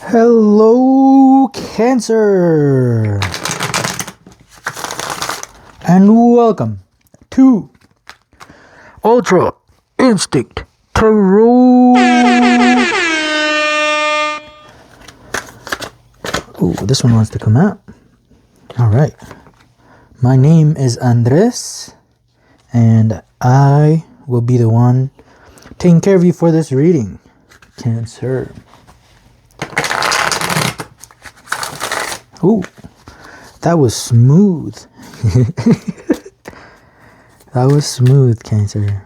Hello, Cancer, and welcome to Ultra Instinct Tarot. Ooh, this one wants to come out. All right. My name is Andres, and I will be the one taking care of you for this reading, Cancer. Ooh, that was smooth. That was smooth, Cancer.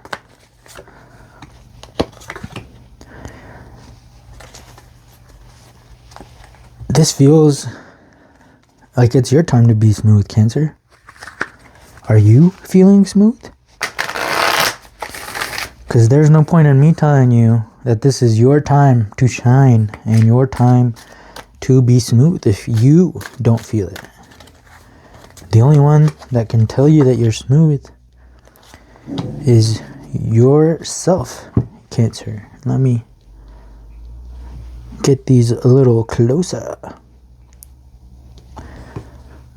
This feels like it's your time to be smooth, Cancer. Are you feeling smooth? Because there's no point in me telling you that this is your time to shine and your time to be smooth if you don't feel it. The only one that can tell you that you're smooth is yourself, Cancer. Let me get these a little closer.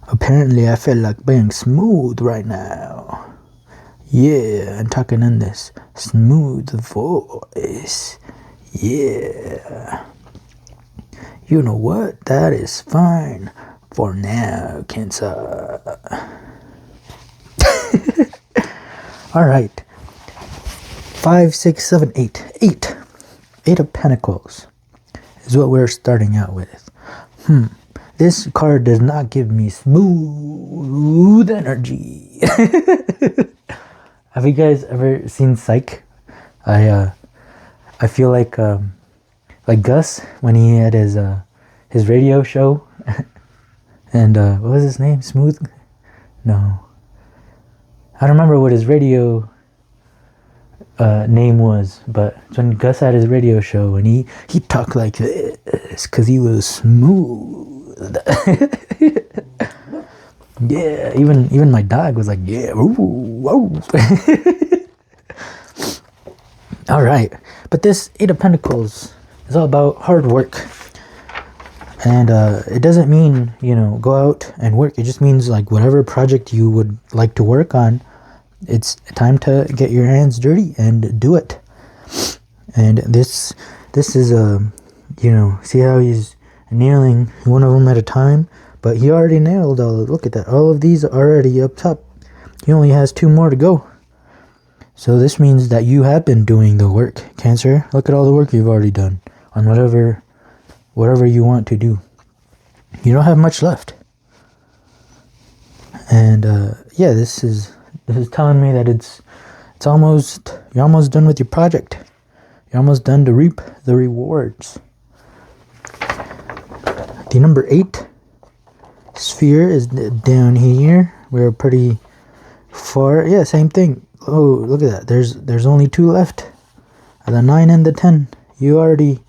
Apparently I feel like being smooth right now. Yeah, I'm talking in this smooth voice. Yeah. You know what? That is fine for now, Cancer. Alright. 5, 6, 7, 8. 8. 8 of Pentacles is what we're starting out with. This card does not give me smooth energy. Have you guys ever seen Psych? I feel like Gus when he had his radio show, and what was his name? Smooth? No, I don't remember what his radio name was, but it's when Gus had his radio show and he talked like this because he was smooth. Yeah, even my dog was like, yeah, ooh, whoa. All right, but this 8 of Pentacles is all about hard work, and it doesn't mean, go out and work. It just means like whatever project you would like to work on, it's time to get your hands dirty and do it. And this is see how he's nailing one of them at a time, but he already nailed all. Look at that, all of these are already up top. He only has 2 more to go. So this means that you have been doing the work, Cancer. Look at all the work you've already done on whatever you want to do. You don't have much left. And yeah, this is telling me that you're almost done with your project. You're almost done to reap the rewards. The number 8 sphere is down here. We're pretty far. Yeah, same thing. Oh, look at that. There's only 2 left. The 9 and the 10. You already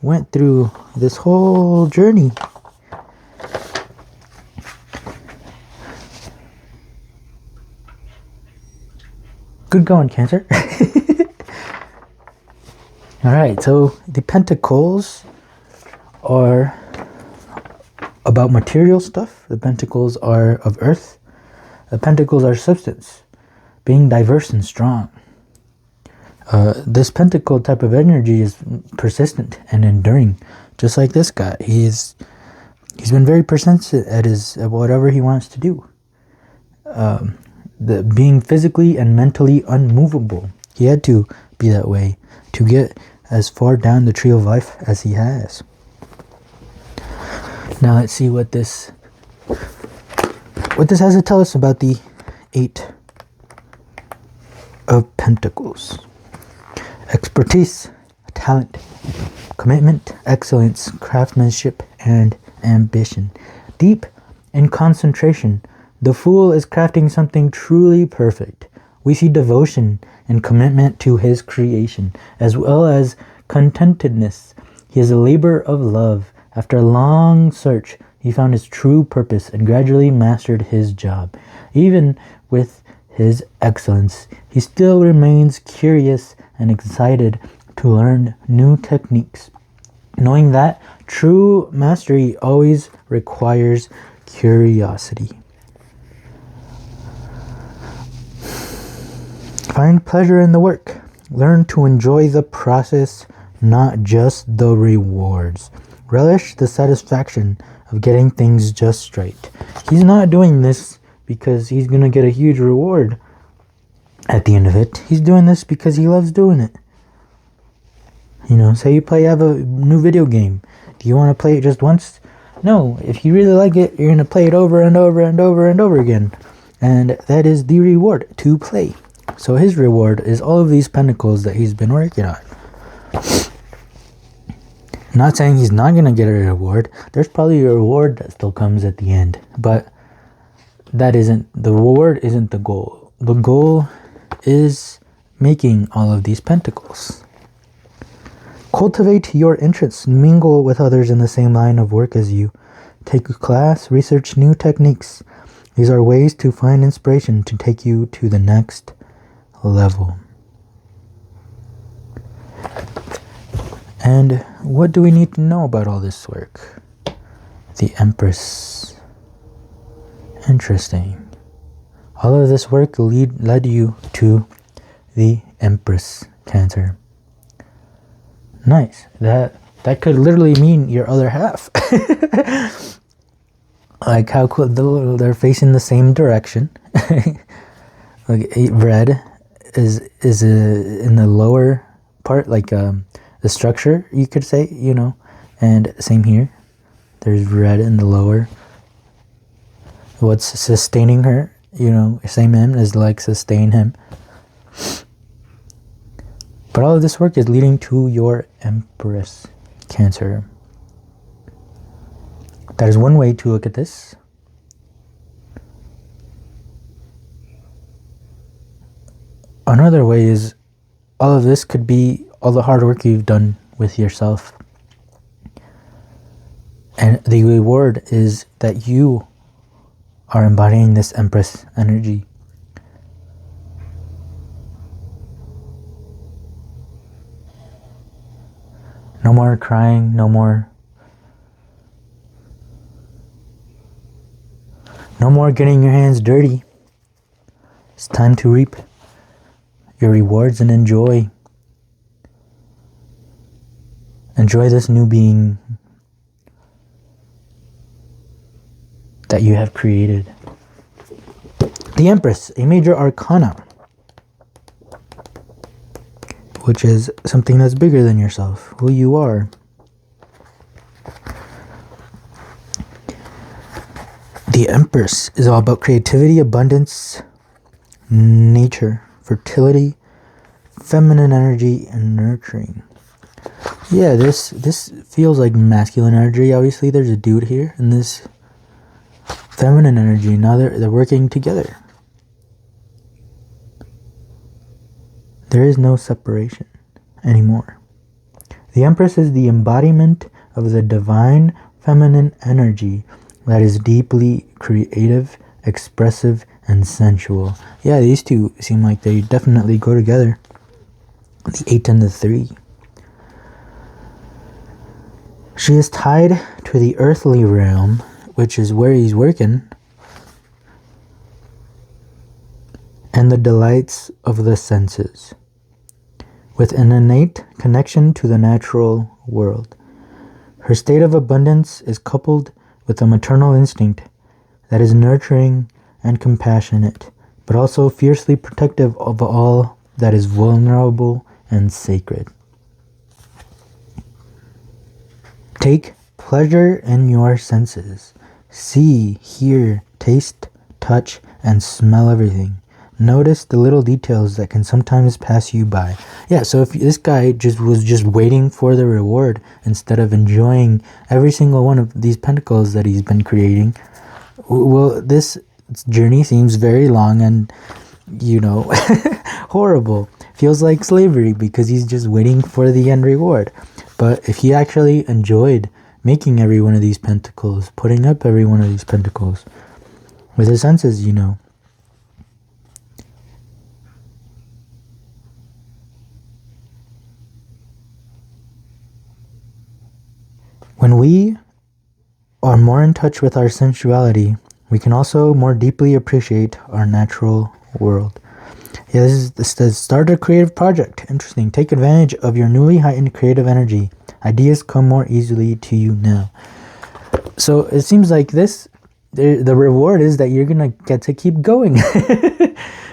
went through this whole journey. Good going, Cancer. Alright, so the Pentacles are about material stuff. The Pentacles are of earth. The Pentacles are substance, being diverse and strong. This Pentacle type of energy is persistent and enduring, just like this guy. He's been very persistent at whatever he wants to do. The being physically and mentally unmovable. He had to be that way to get as far down the tree of life as he has. Now let's see what this has to tell us about the 8 of Pentacles. Expertise, talent, commitment, excellence, craftsmanship, and ambition. Deep in concentration, the Fool is crafting something truly perfect. We see devotion and commitment to his creation, as well as contentedness. He is a labor of love. After a long search, he found his true purpose and gradually mastered his job. Even with his excellence, he still remains curious and excited to learn new techniques. Knowing that true mastery always requires curiosity. Find pleasure in the work. Learn to enjoy the process, not just the rewards. Relish the satisfaction of getting things just right. He's not doing this because he's going to get a huge reward at the end of it. He's doing this because he loves doing it. Say you have a new video game. Do you want to play it just once? No, if you really like it, you're going to play it over and over and over and over again. And that is the reward, to play. So his reward is all of these pentacles that he's been working on. I'm not saying he's not going to get a reward. There's probably a reward that still comes at the end. But the reward isn't the goal. The goal is making all of these pentacles. Cultivate your interests. Mingle with others in the same line of work as you. Take a class. Research new techniques. These are ways to find inspiration to take you to the next level. And what do we need to know about all this work? The Empress. Interesting. All of this work led you to the Empress, Cancer. Nice. That could literally mean your other half. Like how cool, they're facing the same direction. Like red is in the lower part, like the structure, you could say, and same here. There's red in the lower. What's sustaining her, same him is like sustain him. But all of this work is leading to your Empress, Cancer. That is one way to look at this. Another way is all of this could be all the hard work you've done with yourself. And the reward is that you are embodying this Empress energy. No more crying, no more getting your hands dirty. It's time to reap your rewards and enjoy this new being that you have created. The Empress, a major arcana, which is something that's bigger than yourself, who you are. The Empress is all about creativity, abundance, nature, fertility, feminine energy, and nurturing. Yeah, this feels like masculine energy. Obviously, there's a dude here, and this feminine energy. Now they're working together. There is no separation anymore. The Empress is the embodiment of the divine feminine energy that is deeply creative, expressive, and sensual. Yeah, these two seem like they definitely go together. The 8 and the 3. She is tied to the earthly realm, which is where he's working, and the delights of the senses, with an innate connection to the natural world. Her state of abundance is coupled with a maternal instinct that is nurturing and compassionate, but also fiercely protective of all that is vulnerable and sacred. Take pleasure in your senses. See, hear, taste, touch, and smell everything. Notice the little details that can sometimes pass you by. Yeah, so if this guy was just waiting for the reward instead of enjoying every single one of these pentacles that he's been creating, well, this journey seems very long and, horrible. Feels like slavery because he's just waiting for the end reward. But if he actually enjoyed making every one of these pentacles, putting up every one of these pentacles with his senses, When we are more in touch with our sensuality, we can also more deeply appreciate our natural world. Yeah, this is start a creative project. Interesting. Take advantage of your newly heightened creative energy. Ideas come more easily to you now. So it seems like the reward is that you're going to get to keep going.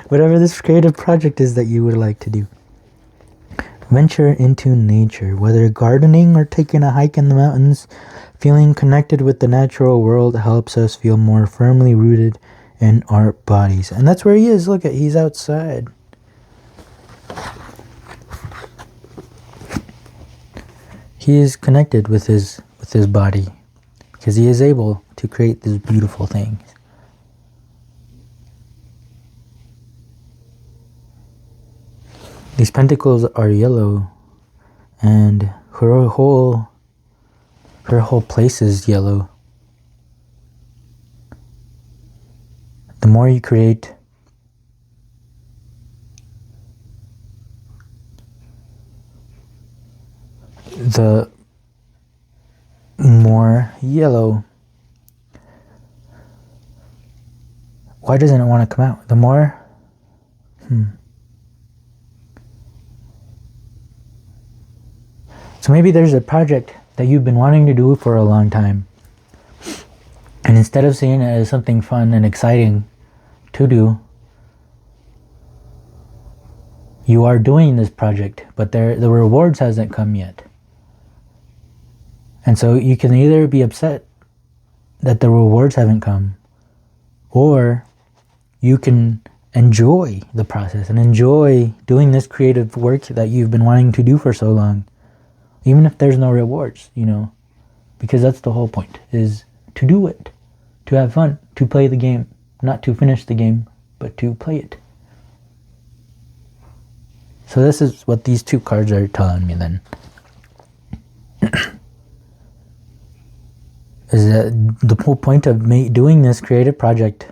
Whatever this creative project is that you would like to do. Venture into nature, whether gardening or taking a hike in the mountains. Feeling connected with the natural world helps us feel more firmly rooted in our bodies. And that's where he is. Look at, he's outside. He is connected with his body because he is able to create these beautiful things. These pentacles are yellow, and her whole place is yellow. The more you create, the more yellow. Why doesn't it want to come out? The more... So maybe there's a project that you've been wanting to do for a long time. And instead of seeing it as something fun and exciting to do, you are doing this project, but the rewards hasn't come yet. And so you can either be upset that the rewards haven't come, or you can enjoy the process and enjoy doing this creative work that you've been wanting to do for so long. Even if there's no rewards, because that's the whole point, is to do it, to have fun, to play the game, not to finish the game, but to play it. So this is what these two cards are telling me then. Is that the whole point of doing this creative project,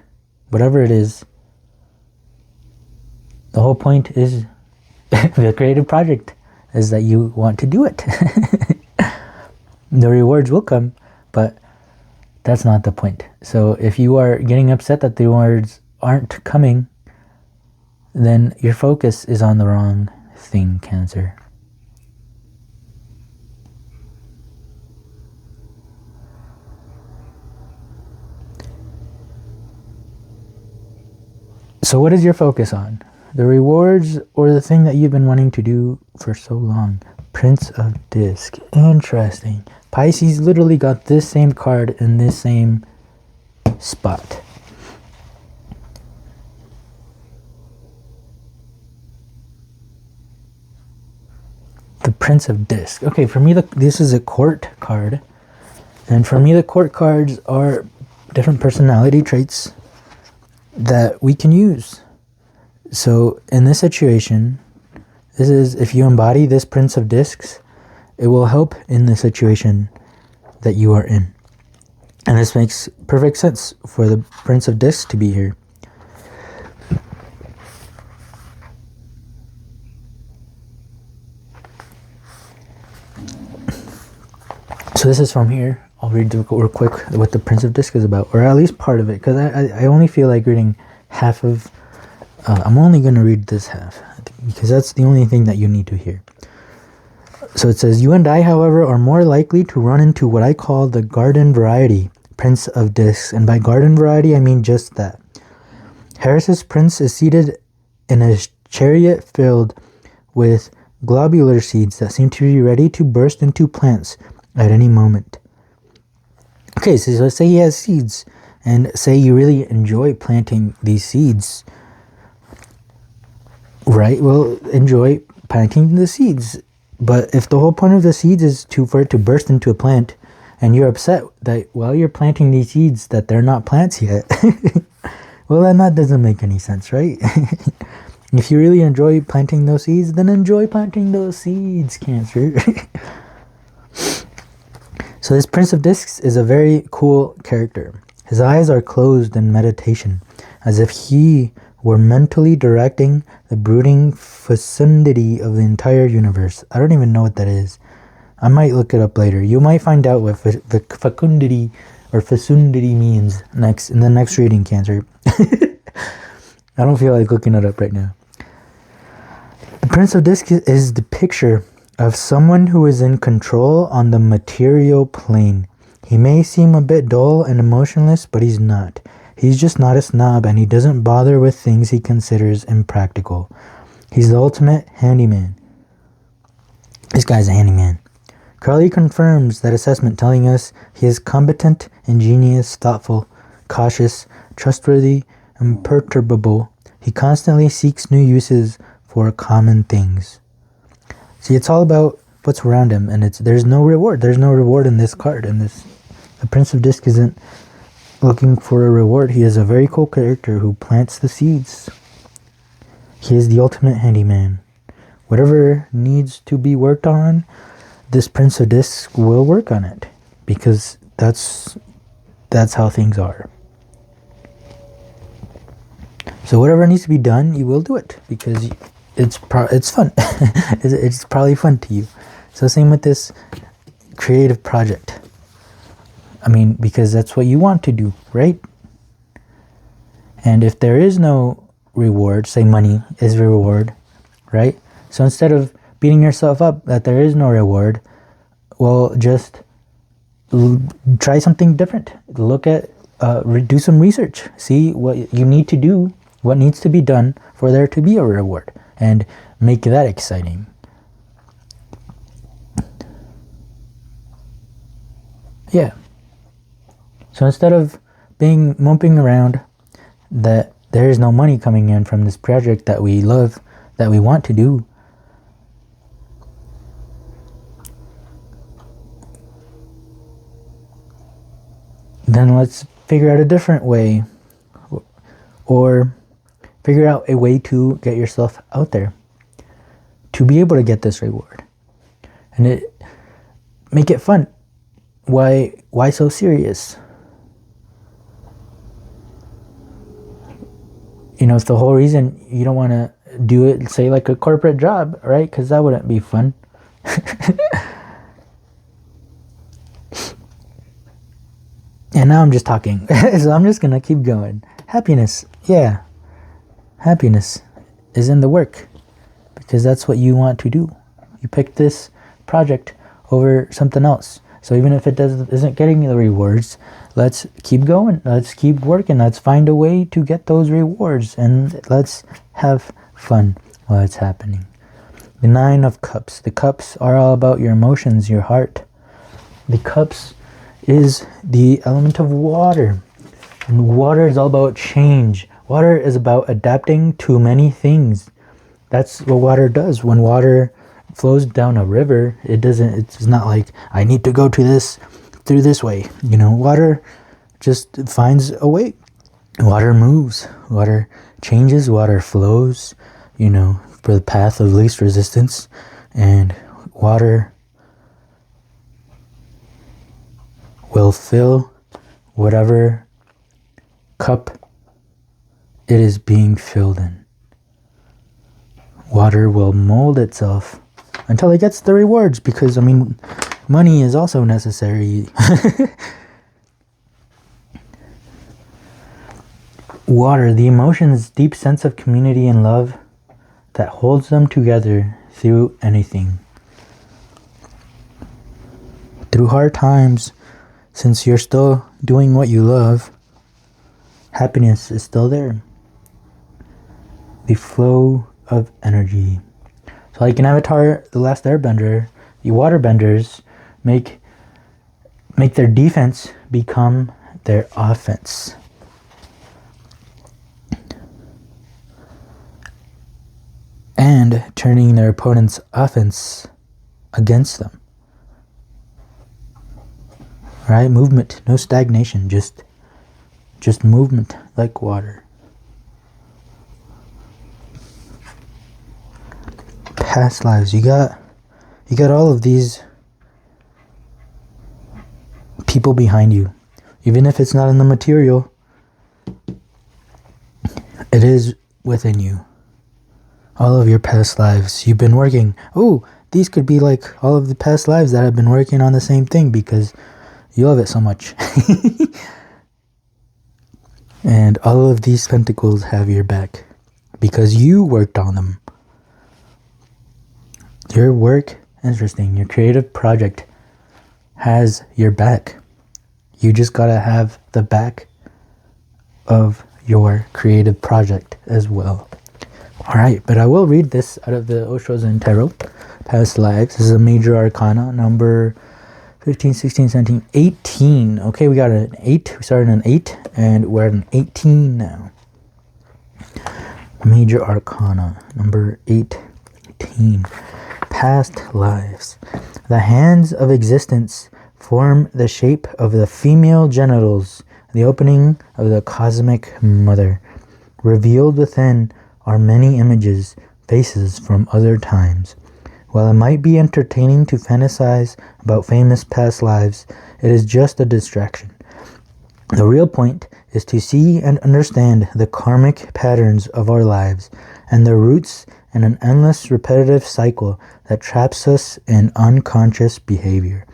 whatever it is, the whole point is the creative project is that you want to do it. The rewards will come, but that's not the point. So if you are getting upset that the rewards aren't coming, then your focus is on the wrong thing, Cancer. So what is your focus on? The rewards or the thing that you've been wanting to do for so long? Prince of Disc. Interesting. Pisces literally got this same card in this same spot. The Prince of Disc. Okay, for me, this is a court card. And for me, the court cards are different personality traits that we can use. So in this situation, this is, if you embody this Prince of Discs, it will help in the situation that you are in. And this makes perfect sense for the Prince of Discs to be here. So this is from here. I'll read real quick what the Prince of Discs is about, or at least part of it, because I only feel like reading half of... I'm only going to read this half, because that's the only thing that you need to hear. So it says, you and I, however, are more likely to run into what I call the garden variety, Prince of Discs. And by garden variety, I mean just that. Harris's prince is seated in a chariot filled with globular seeds that seem to be ready to burst into plants at any moment. Okay, so let's say he has seeds, and say you really enjoy planting these seeds. Right, well, enjoy planting the seeds. But if the whole point of the seeds is for it to burst into a plant, and you're upset that while you're planting these seeds that they're not plants yet, well, then that doesn't make any sense, right? If you really enjoy planting those seeds, then enjoy planting those seeds, Cancer. So this Prince of Discs is a very cool character. His eyes are closed in meditation, as if he were mentally directing the brooding fecundity of the entire universe. I don't even know what that is. I might look it up later. You might find out what fecundity or fecundity means in the next reading, Cancer. I don't feel like looking it up right now. The Prince of Discs is the picture of someone who is in control on the material plane. He may seem a bit dull and emotionless, but he's not. He's just not a snob, and he doesn't bother with things he considers impractical. He's the ultimate handyman. This guy's a handyman. Crowley confirms that assessment, telling us he is competent, ingenious, thoughtful, cautious, trustworthy, imperturbable. He constantly seeks new uses for common things. See, it's all about what's around him, and there's no reward. There's no reward in this card. The Prince of Discs isn't looking for a reward. He is a very cool character who plants the seeds. He is the ultimate handyman. Whatever needs to be worked on, this Prince of Discs will work on it, because that's how things are. So whatever needs to be done, you will do it, because it's fun. It's probably fun to you. So same with this creative project. I mean, because that's what you want to do, right? And if there is no reward, say money is reward, right? So instead of beating yourself up that there is no reward, well, just try something different. Look at, do some research. See what you need to do, what needs to be done for there to be a reward, and make that exciting. Yeah. So instead of moping around that there is no money coming in from this project that we love, that we want to do, then let's figure out a different way, or figure out a way to get yourself out there to be able to get this reward, and make it fun. Why so serious? You know, it's the whole reason you don't want to do it, say, like a corporate job, right? Because that wouldn't be fun. And now I'm just talking, so I'm just gonna keep going. Happiness, yeah. Happiness is in the work, because that's what you want to do. You picked this project over something else. So even if it isn't getting the rewards, let's keep going. Let's keep working. Let's find a way to get those rewards, and let's have fun while it's happening. The Nine of Cups. The cups are all about your emotions, your heart. The cups is the element of water, and water is all about change. Water is about adapting to many things. That's what water does. When water flows down a river, it's not like I need to go through this way. You know, water just finds a way. Water moves, water changes, water flows, you know, for the path of least resistance. And water will fill whatever cup it is being filled in. Water will mold itself until it gets the rewards, because, I mean, money is also necessary. Water, the emotions, deep sense of community and love that holds them together through anything. Through hard times, since you're still doing what you love, happiness is still there. The flow of energy. So like in Avatar, The Last Airbender, the waterbenders make their defense become their offense. And turning their opponent's offense against them. Right? Movement, no stagnation, just movement like water. Past lives, you got all of these people behind you. Even if it's not in the material, it is within you. All of your past lives, you've been working. Oh, these could be like all of the past lives that have been working on the same thing because you love it so much. And all of these pentacles have your back because you worked on them. Your work, interesting, your creative project has your back. You just gotta have the back of your creative project as well. Alright, but I will read this out of the OSHO Zen Tarot, Past Lives. This is a major arcana, number 15, 16, 17, 18. Okay, we got an 8. We started an 8, and we're at an 18 now. Major arcana, number 18. Past lives. The hands of existence form the shape of the female genitals, the opening of the cosmic mother. Revealed within are many images, faces from other times. While it might be entertaining to fantasize about famous past lives, it is just a distraction. The real point is to see and understand the karmic patterns of our lives and their roots in an endless repetitive cycle that traps us in unconscious behavior.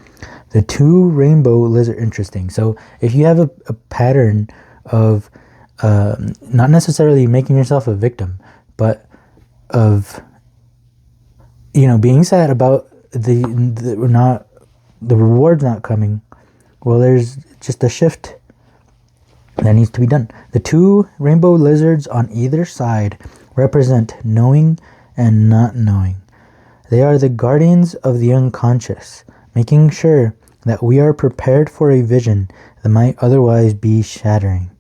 The two rainbow lizard, interesting. So if you have a pattern of not necessarily making yourself a victim, but of being sad about the reward's not coming, well, there's just a shift that needs to be done. The two rainbow lizards on either side represent knowing and not knowing. They are the guardians of the unconscious, making sure that we are prepared for a vision that might otherwise be shattering.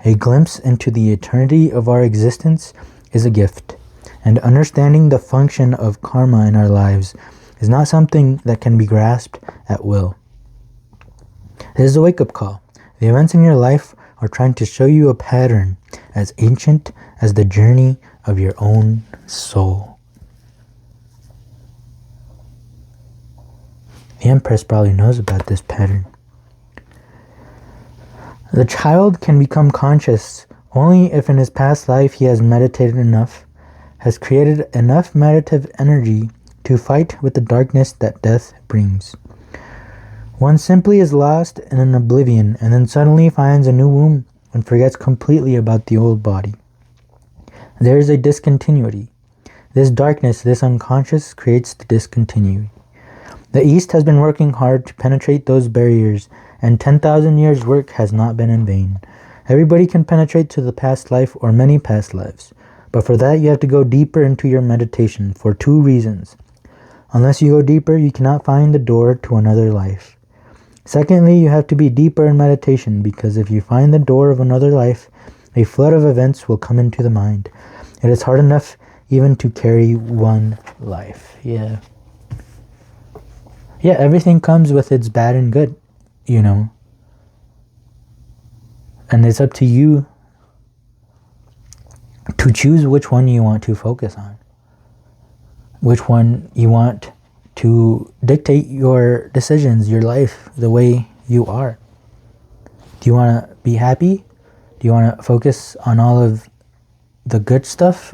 A glimpse into the eternity of our existence is a gift, and understanding the function of karma in our lives is not something that can be grasped at will. It is a wake-up call. The events in your life are trying to show you a pattern as ancient as the journey of your own soul. The Empress probably knows about this pattern. The child can become conscious only if in his past life he has meditated enough, has created enough meditative energy to fight with the darkness that death brings. One simply is lost in an oblivion and then suddenly finds a new womb and forgets completely about the old body. There is a discontinuity. This darkness, this unconscious, creates the discontinuity. The East has been working hard to penetrate those barriers, and 10,000 years' work has not been in vain. Everybody can penetrate to the past life or many past lives, but for that you have to go deeper into your meditation for two reasons. Unless you go deeper, you cannot find the door to another life. Secondly, you have to be deeper in meditation, because if you find the door of another life, a flood of events will come into the mind. It is hard enough even to carry one life. Yeah, everything comes with its bad and good, And it's up to you to choose which one you want to focus on. Which one you want to dictate your decisions, your life, the way you are. Do you want to be happy? Do you want to focus on all of the good stuff?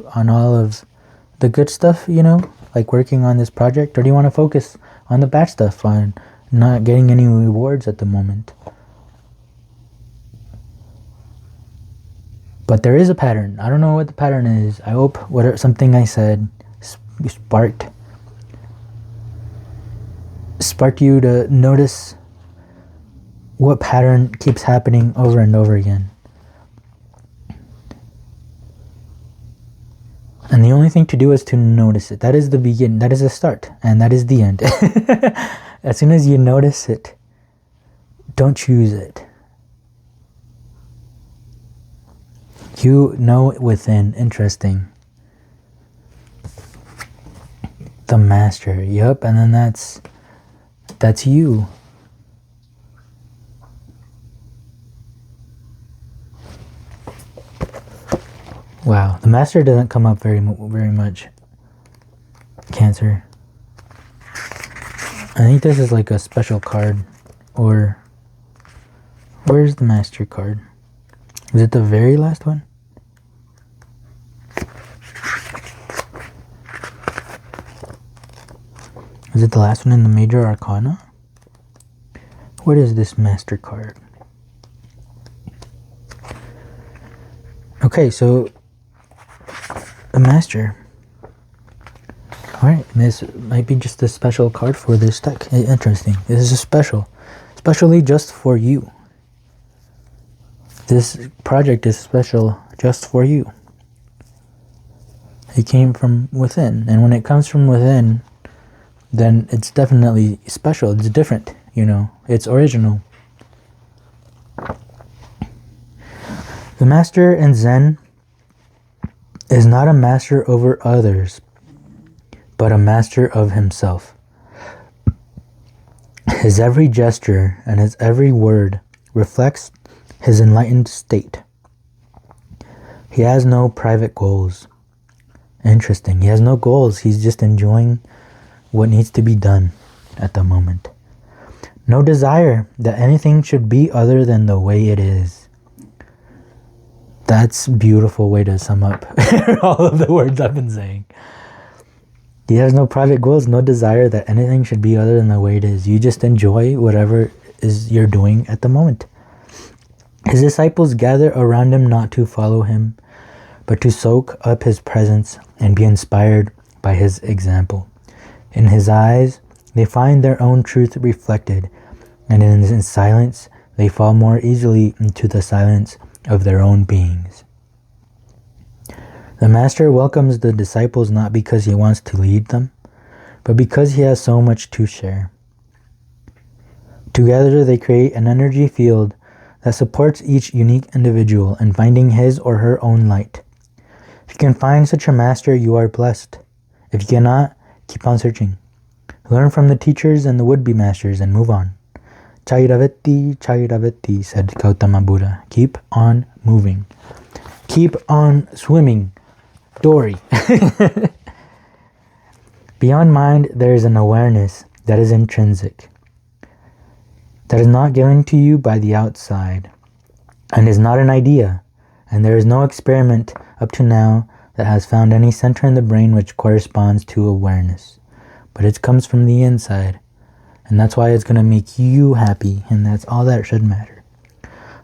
Like working on this project? Or do you want to focus on the bad stuff, on not getting any rewards at the moment? But there is a pattern. I don't know what the pattern is. I hope something I said sparked you to notice what pattern keeps happening over and over again. And the only thing to do is to notice it. That is the beginning. That is the start. And that is the end. As soon as you notice it, don't choose it. You know it within. Interesting. The master. Yup. And then that's you. Wow, the master doesn't come up very much. Cancer. I think this is like a special card. Or where's the master card? Is it the very last one? Is it the last one in the Major Arcana? What is this Master card? Okay, so the Master. Alright, this might be just a special card for this deck. Interesting. This is a special. Especially just for you. This project is special just for you. It came from within. And when it comes from within, then it's definitely special. It's different, you know. It's original. The Master in Zen is not a master over others, but a master of himself. His every gesture and his every word reflects his enlightened state. He has no private goals. Interesting. He has no goals. He's just enjoying what needs to be done at the moment. No desire that anything should be other than the way it is. That's a beautiful way to sum up all of the words I've been saying. He has no private goals, no desire that anything should be other than the way it is. You just enjoy whatever is you're doing at the moment. His disciples gather around him not to follow him, but to soak up his presence and be inspired by his example. In his eyes, they find their own truth reflected, and in his silence, they fall more easily into the silence of their own beings. The Master welcomes the disciples not because he wants to lead them, but because he has so much to share. Together they create an energy field that supports each unique individual in finding his or her own light. If you can find such a master, you are blessed. If you cannot, keep on searching. Learn from the teachers and the would-be masters and move on. Chairaveti, said Gautama Buddha. Keep on moving. Keep on swimming. Dory. Beyond mind, there is an awareness that is intrinsic, that is not given to you by the outside, and is not an idea, and there is no experiment up to now that has found any center in the brain which corresponds to awareness. But it comes from the inside, and that's why it's going to make you happy, and that's all that should matter.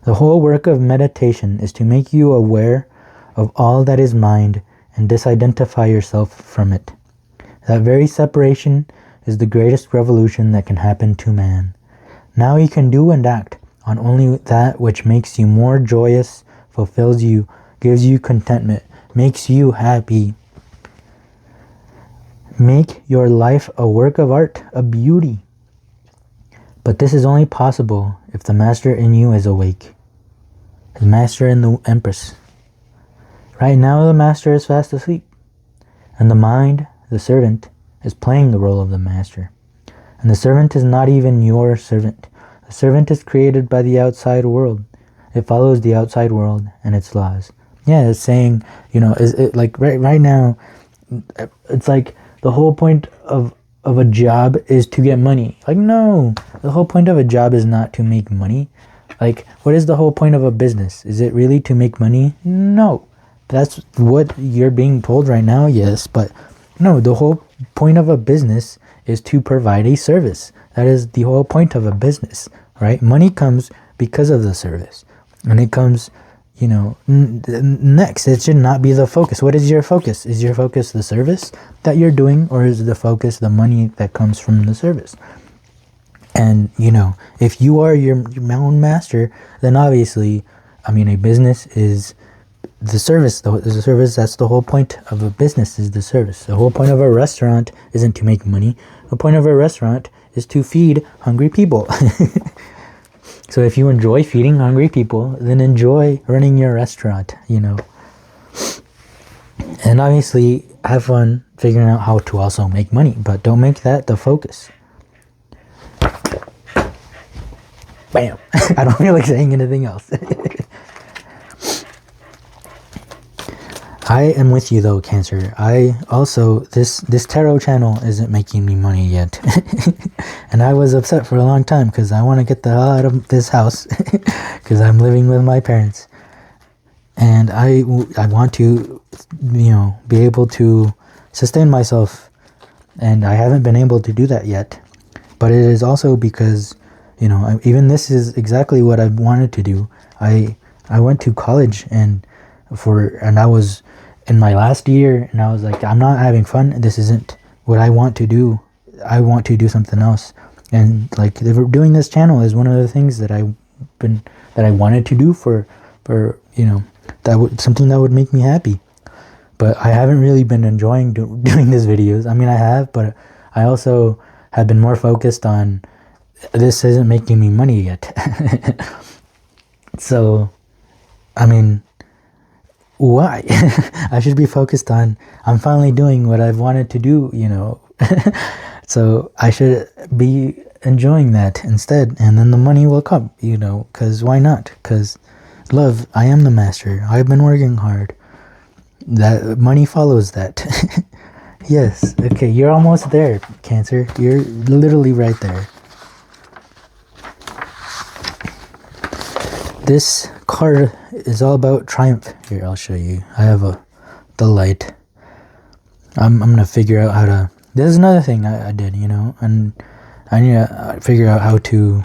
The whole work of meditation is to make you aware of all that is mind and disidentify yourself from it. That very separation is the greatest revolution that can happen to man. Now you can do and act on only that which makes you more joyous, fulfills you, gives you contentment, makes you happy. Make your life a work of art, a beauty. But this is only possible if the Master in you is awake. The Master in the Empress. Right now the Master is fast asleep, and the mind, the servant, is playing the role of the Master. And the servant is not even your servant. The servant is created by the outside world. It follows the outside world and its laws. Yeah, it's saying, you know, is it like right now, it's like the whole point of a job is to get money. Like, no, the whole point of a job is not to make money. Like, what is the whole point of a business? Is it really to make money? No. That's what you're being told right now, yes, but no, the whole point of a business is to provide a service. That is the whole point of a business, right? Money comes because of the service, and it comes, you know, next. It should not be the focus. What is your focus? Is your focus the service that you're doing, or is the focus the money that comes from the service? And, you know, if you are your own master, then obviously, I mean, a business is the service. The service, that's the whole point of a business, is the service. The whole point of a restaurant isn't to make money. The point of a restaurant is to feed hungry people. So if you enjoy feeding hungry people, then enjoy running your restaurant, you know. And obviously, have fun figuring out how to also make money, but don't make that the focus. Bam! I don't feel like saying anything else. I am with you though, Cancer. I also, this tarot channel isn't making me money yet. And I was upset for a long time because I want to get the hell out of this house because I'm living with my parents. And I want to, you know, be able to sustain myself and I haven't been able to do that yet. But it is also because, you know, even this is exactly what I wanted to do. I went to college and I was in my last year, and I was like, I'm not having fun. This isn't what I want to do. I want to do something else. And like doing this channel is one of the things that I wanted to do for you know, something that would make me happy. But I haven't really been enjoying doing these videos. I mean, I have, but I also have been more focused on this isn't making me money yet. So, I mean, why? I should be focused on, I'm finally doing what I've wanted to do, you know. So I should be enjoying that instead, and then the money will come, you know, because why not? Because love, I am the master. I've been working hard. That money follows that. Yes. Okay, you're almost there, Cancer. You're literally right there. This card is all about triumph. Here, I'll show you. I have the light. I'm gonna figure out how to. This is another thing I did, you know, and I need to figure out how to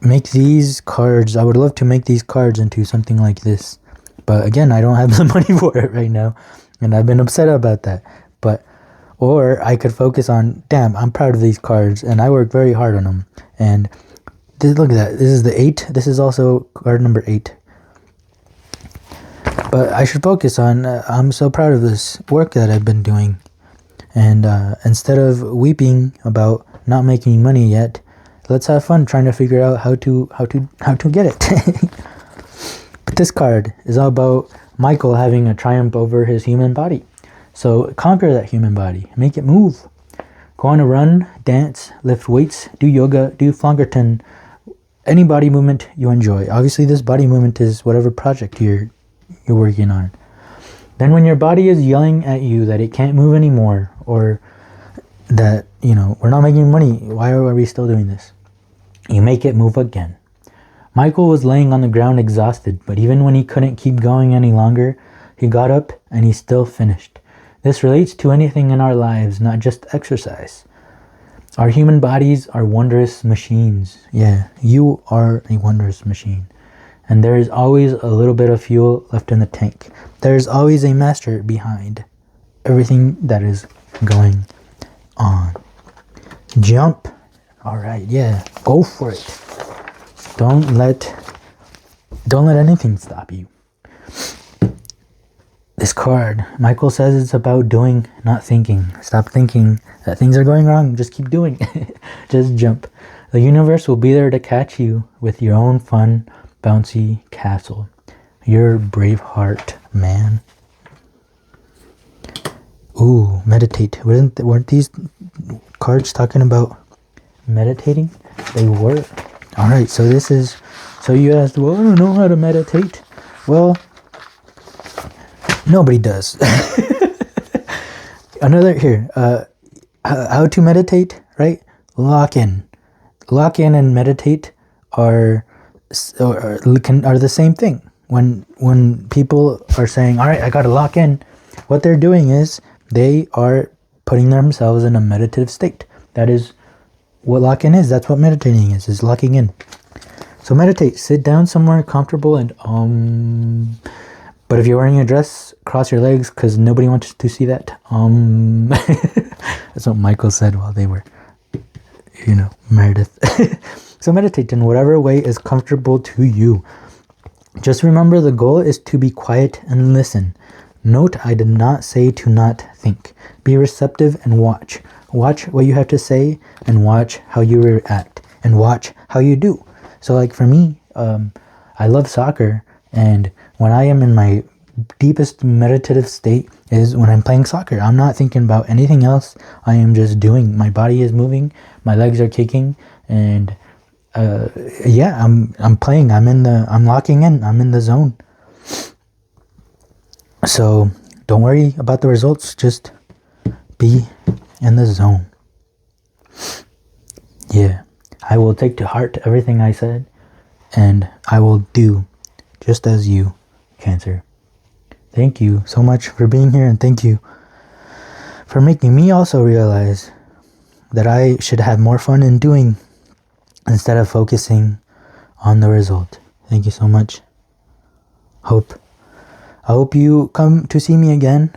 make these cards. I would love to make these cards into something like this, but again, I don't have the money for it right now, and I've been upset about that. Or I could focus on, damn, I'm proud of these cards, and I work very hard on them. And look at that. This is the 8. This is also card number 8. But I should focus on, I'm so proud of this work that I've been doing. And instead of weeping about not making money yet, let's have fun trying to figure out how to get it. But this card is all about Michael having a triumph over his human body. So conquer that human body, make it move. Go on a run, dance, lift weights, do yoga, do Flongerton, any body movement you enjoy. Obviously, this body movement is whatever project you're working on. Then when your body is yelling at you that it can't move anymore, or that, you know, we're not making money, why are we still doing this? You make it move again. Michael was laying on the ground exhausted, but even when he couldn't keep going any longer, he got up and he still finished. This relates to anything in our lives, not just exercise. Our human bodies are wondrous machines. Yeah, you are a wondrous machine. And there is always a little bit of fuel left in the tank. There is always a master behind everything that is going on. Jump. All right, yeah, go for it. Don't let anything stop you. This card, Michael says it's about doing, not thinking. Stop thinking that things are going wrong. Just keep doing. Just jump. The universe will be there to catch you with your own fun, bouncy castle. You're brave heart, man. Ooh, meditate. Weren't these cards talking about meditating? They were. All right, so this is. So you asked, well, I don't know how to meditate. Well, nobody does. Another here. How to meditate, right? Lock in and meditate are the same thing. When people are saying, all right, I gotta lock in, what they're doing is they are putting themselves in a meditative state. That is what lock-in is. That's what meditating is locking in. So meditate. Sit down somewhere comfortable and but if you're wearing a dress, cross your legs because nobody wants to see that. That's what Michael said while they were, you know, Meredith. So meditate in whatever way is comfortable to you. Just remember the goal is to be quiet and listen. Note, I did not say to not think. Be receptive and watch. Watch what you have to say and watch how you react and watch how you do. So like for me, I love soccer, and when I am in my deepest meditative state is when I'm playing soccer. I'm not thinking about anything else. I am just doing. My body is moving, my legs are kicking, and yeah, I'm playing. I'm locking in. I'm in the zone. So don't worry about the results. Just be in the zone. Yeah, I will take to heart everything I said, and I will do just as you, Cancer. Thank you so much for being here, and thank you for making me also realize that I should have more fun in doing instead of focusing on the result. Thank you so much. I hope you come to see me again,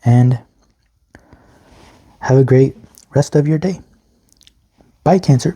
and have a great rest of your day. Bye, Cancer.